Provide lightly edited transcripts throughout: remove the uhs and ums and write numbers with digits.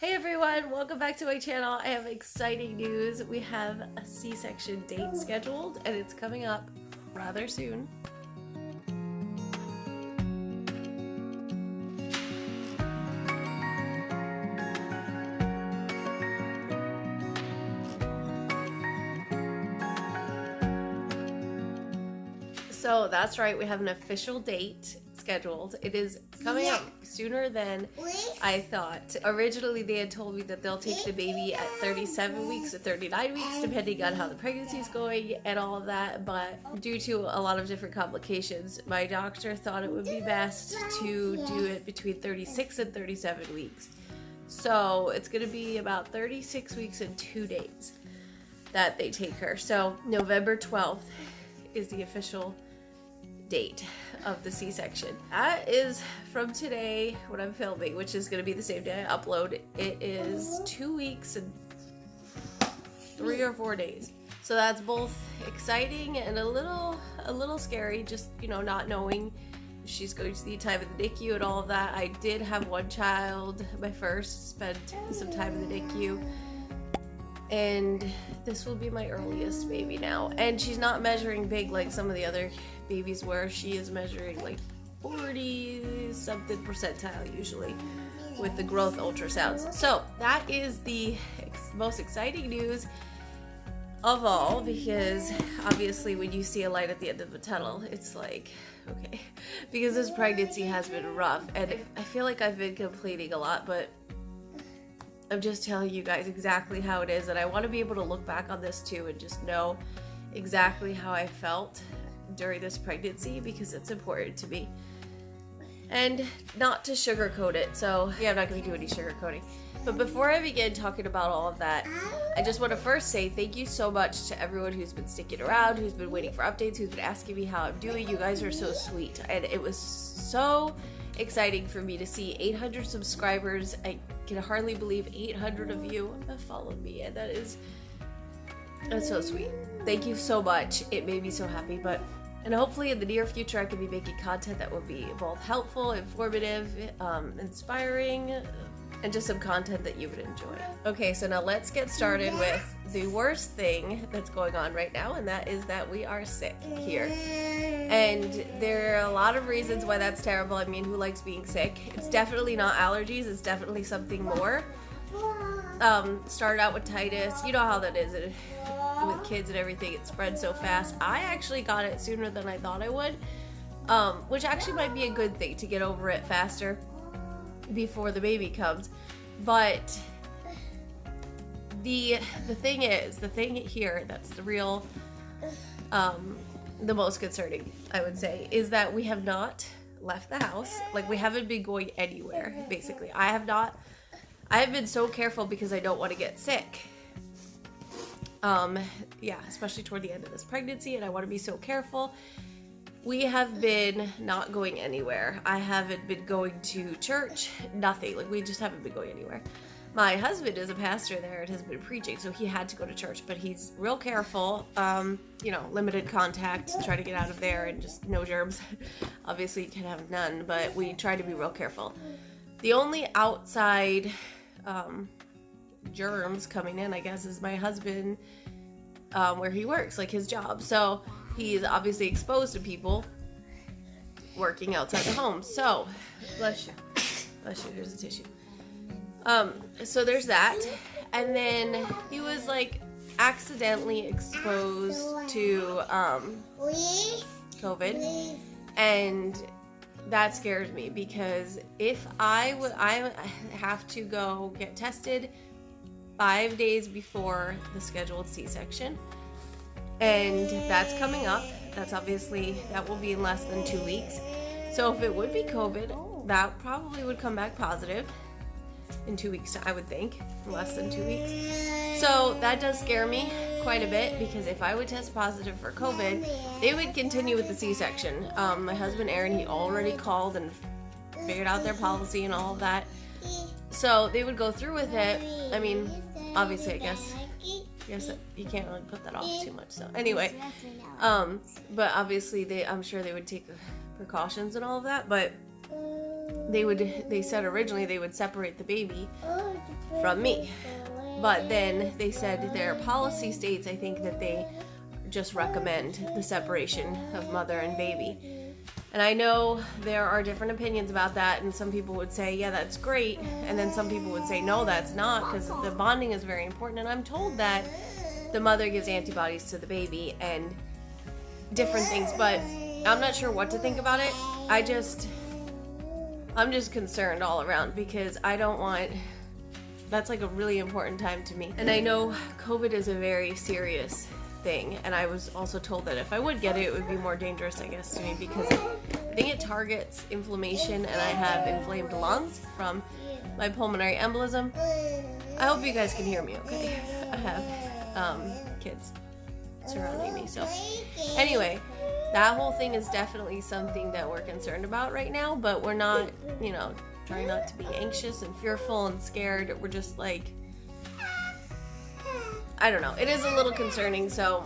Hey everyone, welcome back to my channel. I have exciting news. We have a C-section date scheduled and it's coming up rather soon. So that's right, we have an official date scheduled. It is coming up sooner than I thought. Originally, they had told me that they'll take the baby at 37 weeks to 39 weeks, depending on how the pregnancy is going and all of that. But due to a lot of different complications, my doctor thought it would be best to do it between 36 and 37 weeks. So it's going to be about 36 weeks and 2 days that they take her. So November 12th is the official date of the C-section. That is from today when I'm filming, which is going to be the same day I upload. It is 2 weeks and 3 or 4 days. So that's both exciting and a little scary, just, you know, not knowing if she's going to need time in the NICU and all of that. I did have one child, my first, spent some time in the NICU. And this will be my earliest baby now. And she's not measuring big like some of the other babies where she is measuring like 40 something percentile usually with the growth ultrasounds. So that is the most exciting news of all, because obviously when you see a light at the end of the tunnel, it's like, okay, because this pregnancy has been rough. And I feel like I've been complaining a lot, but I'm just telling you guys exactly how it is, and I want to be able to look back on this too and just know exactly how I felt during this pregnancy, because it's important to me. And not to sugarcoat it, so yeah, I'm not going to do any sugarcoating. But before I begin talking about all of that, I just want to first say thank you so much to everyone who's been sticking around, who's been waiting for updates, who's been asking me how I'm doing. You guys are so sweet, and it was so exciting for me to see 800 subscribers. I can hardly believe 800 of you have followed me, and that's so sweet. Thank you so much. It made me so happy. And hopefully in the near future I can be making content that will be both helpful, informative, inspiring, and just some content that you would enjoy. Okay, so now let's get started with the worst thing that's going on right now, and that is that we are sick here. And there are a lot of reasons why that's terrible. I mean, who likes being sick? It's definitely not allergies, it's definitely something more. Started out with titus. You know how that is with kids and everything, it spreads so fast. I actually got it sooner than I thought I would, which actually might be a good thing to get over it faster before the baby comes. But the thing here that's the real the most concerning, I would say, is that we have not left the house. Like, we haven't been going anywhere, basically. I have been so careful because I don't want to get sick. Yeah, especially toward the end of this pregnancy, and I want to be so careful. We have been not going anywhere. I haven't been going to church, nothing. Like, we just haven't been going anywhere. My husband is a pastor there and has been preaching, so he had to go to church, but he's real careful. You know, limited contact, try to get out of there, and just no germs. Obviously, you can have none, but we try to be real careful. The only outside germs coming in, I guess, is my husband, where he works, like his job. So he's obviously exposed to people working outside the home. So, bless you, here's the tissue. So there's that. And then he was like accidentally exposed to COVID, and that scares me, because if I have to go get tested 5 days before the scheduled C-section, and that's coming up. That will be in less than 2 weeks. So if it would be COVID, that probably would come back positive in 2 weeks, I would think, less than 2 weeks. So that does scare me quite a bit, because if I would test positive for COVID, they would continue with the C-section. My husband Aaron, he already called and figured out their policy and all of that. So they would go through with it. I mean, obviously, I guess you can't really put that off too much. So anyway, but obviously I'm sure they would take precautions and all of that. But they said originally they would separate the baby from me. But then they said their policy states, I think, that they just recommend the separation of mother and baby. And I know there are different opinions about that, and some people would say, yeah, that's great, and then some people would say, no, that's not, because the bonding is very important. And I'm told that the mother gives antibodies to the baby and different things, but I'm not sure what to think about it. I'm just concerned all around, because I don't want, that's like a really important time to me. And I know COVID is a very serious thing, and I was also told that if I would get it, it would be more dangerous, I guess, to me, because I think it targets inflammation, and I have inflamed lungs from my pulmonary embolism. I hope you guys can hear me okay. I have kids surrounding me, so anyway, that whole thing is definitely something that we're concerned about right now, but we're not, trying not to be anxious and fearful and scared. We're just like, I don't know. It is a little concerning, so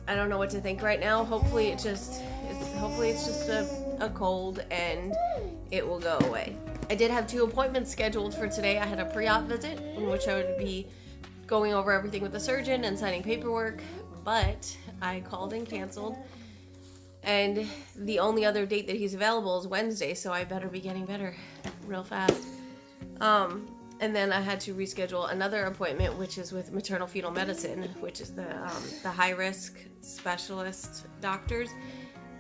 I don't know what to think right now. Hopefully it's just a cold and it will go away. I did have 2 appointments scheduled for today. I had a pre-op visit in which I would be going over everything with the surgeon and signing paperwork, but I called and canceled. And the only other date that he's available is Wednesday, so I better be getting better real fast. And then I had to reschedule another appointment, which is with maternal fetal medicine, which is the high-risk specialist doctors.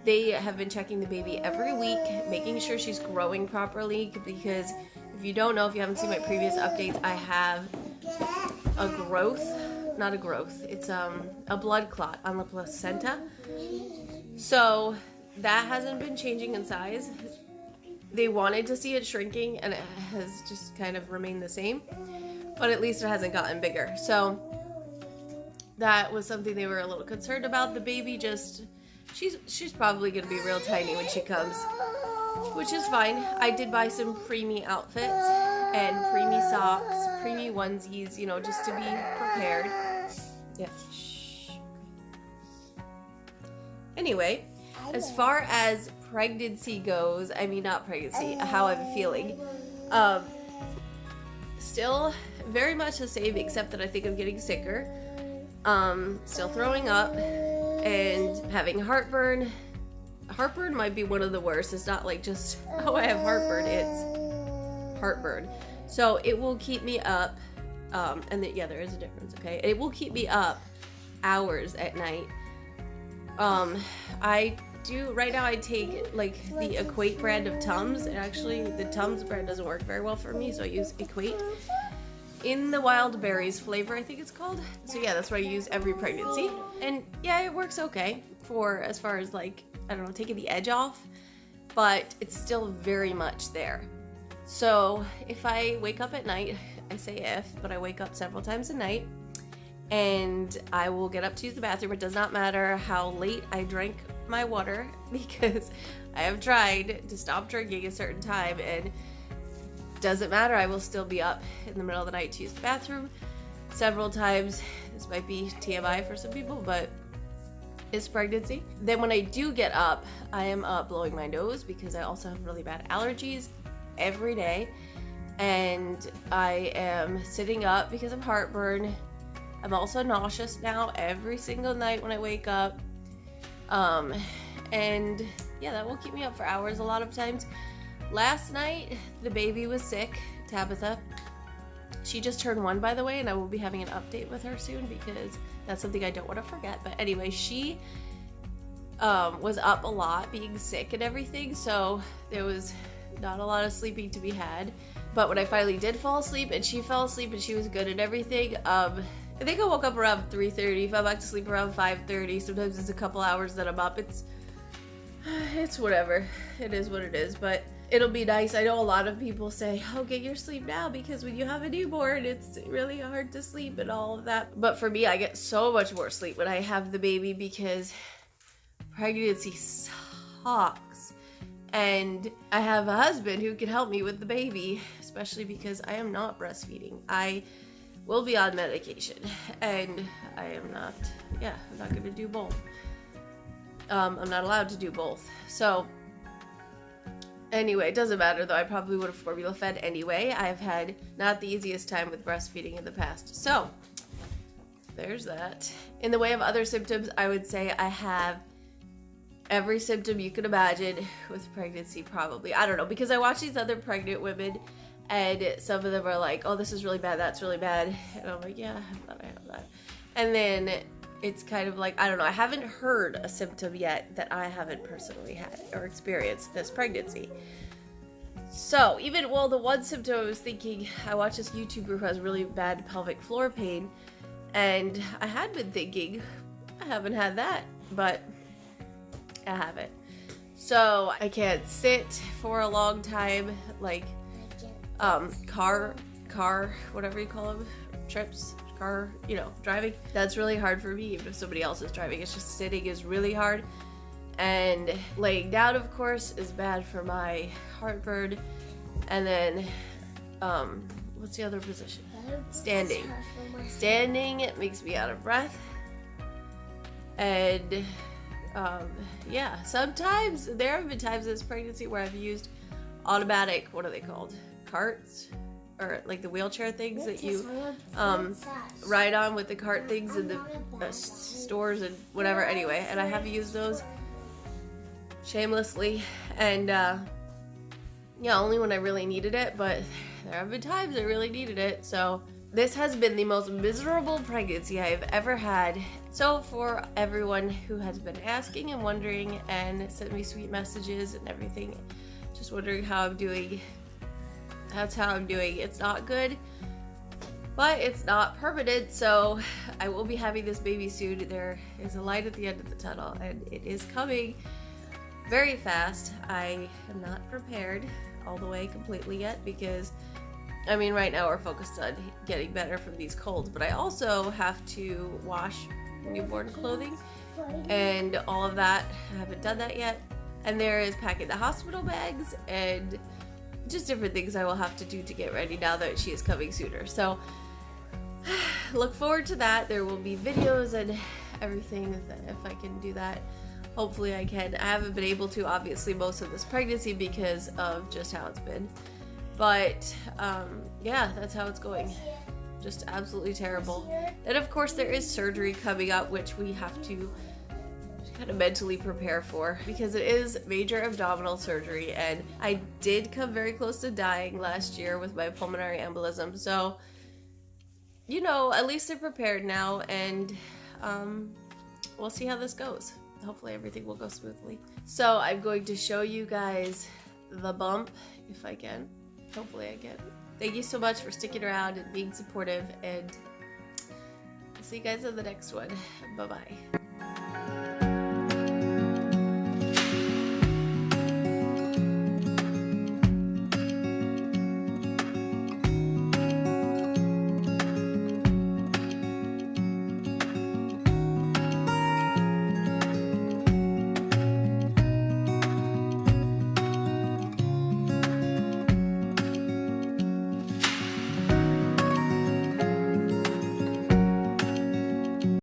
They have been checking the baby every week, making sure she's growing properly, because if you don't know, if you haven't seen my previous updates, I have a growth, not a growth, it's a blood clot on the placenta. So that hasn't been changing in size. They wanted to see it shrinking, and it has just kind of remained the same, but at least it hasn't gotten bigger. So that was something they were a little concerned about. The baby just, she's probably going to be real tiny when she comes, which is fine. I did buy some preemie outfits and preemie socks, preemie onesies, just to be prepared. Yeah. Anyway, as far as pregnancy goes, not pregnancy, how I'm feeling, still very much the same, except that I think I'm getting sicker, still throwing up and having heartburn. Heartburn might be one of the worst. It's not like just, oh, I have heartburn, it's heartburn. So it will keep me up, yeah, there is a difference, okay? It will keep me up hours at night. Right now I take like the Equate brand of Tums, and actually the Tums brand doesn't work very well for me, so I use Equate in the wild berries flavor, I think it's called. So yeah, that's what I use every pregnancy, and yeah, it works okay for as far as like, I don't know, taking the edge off, but it's still very much there. So if I wake up at night, I say if, but I wake up several times a night, and I will get up to use the bathroom. It does not matter how late I drink my water, because I have tried to stop drinking a certain time, and doesn't matter. I will still be up in the middle of the night to use the bathroom several times. This might be TMI for some people, but it's pregnancy. Then when I do get up, I am blowing my nose, because I also have really bad allergies every day, and I am sitting up because of heartburn. I'm also nauseous now every single night when I wake up. And yeah, that will keep me up for hours a lot of times. Last night, the baby was sick, Tabitha. She just turned 1, by the way, and I will be having an update with her soon, because that's something I don't want to forget. But anyway, she was up a lot being sick and everything, so there was not a lot of sleeping to be had. But when I finally did fall asleep, and she fell asleep and she was good and everything, I think I woke up around 3:30, fell back to sleep around 5:30. Sometimes it's a couple hours that I'm up. It's whatever. It is what it is, but it'll be nice. I know a lot of people say, oh, get your sleep now, because when you have a newborn, it's really hard to sleep and all of that. But for me, I get so much more sleep when I have the baby, because pregnancy sucks. And I have a husband who can help me with the baby, especially because I am not breastfeeding. I will be on medication, and I'm not going to do both. I'm not allowed to do both. So Anyway, it doesn't matter though. I probably would have formula fed anyway. I've had not the easiest time with breastfeeding in the past. So, there's that. In the way of other symptoms, I would say I have every symptom you could imagine with pregnancy, probably. I don't know, because I watch these other pregnant women and some of them are like, oh, this is really bad, that's really bad. And I'm like, yeah, I have that. And then it's kind of like, I don't know, I haven't heard a symptom yet that I haven't personally had or experienced this pregnancy. So even, well, the one symptom I was thinking, I watched this YouTuber who has really bad pelvic floor pain, and I had been thinking, I haven't had that, but I haven't. So I can't sit for a long time, like car, whatever you call them, trips, car, you know, driving. That's really hard for me, even if somebody else is driving. It's just sitting is really hard. And laying down, of course, is bad for my heartburn. And then, what's the other position? Standing. Standing, it makes me out of breath. And, yeah, sometimes, there have been times in this pregnancy where I've used automatic, what are they called? Carts? Or like the wheelchair things that you ride on with the cart things in the stores and whatever. Anyway, and I have used those shamelessly, and yeah, only when I really needed it, but there have been times I really needed it. So this has been the most miserable pregnancy I've ever had. So for everyone who has been asking and wondering and sent me sweet messages and everything, just wondering how I'm doing, that's how I'm doing. It's not good, but it's not permanent, so I will be having this baby soon. There is a light at the end of the tunnel, and it is coming very fast. I am not prepared all the way completely yet because, I mean, right now we're focused on getting better from these colds, but I also have to wash newborn clothing and all of that. I haven't done that yet. And there is packing the hospital bags and just different things I will have to do to get ready now that she is coming sooner. So look forward to that. There will be videos and everything that if I can do that. Hopefully I can. I haven't been able to, obviously, most of this pregnancy because of just how it's been. But yeah, that's how it's going. Just absolutely terrible. And of course there is surgery coming up, which we have to kind of mentally prepare for because it is major abdominal surgery, and I did come very close to dying last year with my pulmonary embolism. So, you know, at least they're prepared now, and we'll see how this goes. Hopefully everything will go smoothly. So I'm going to show you guys the bump if I can. Hopefully I can. Thank you so much for sticking around and being supportive, and I'll see you guys in the next one. Bye-bye.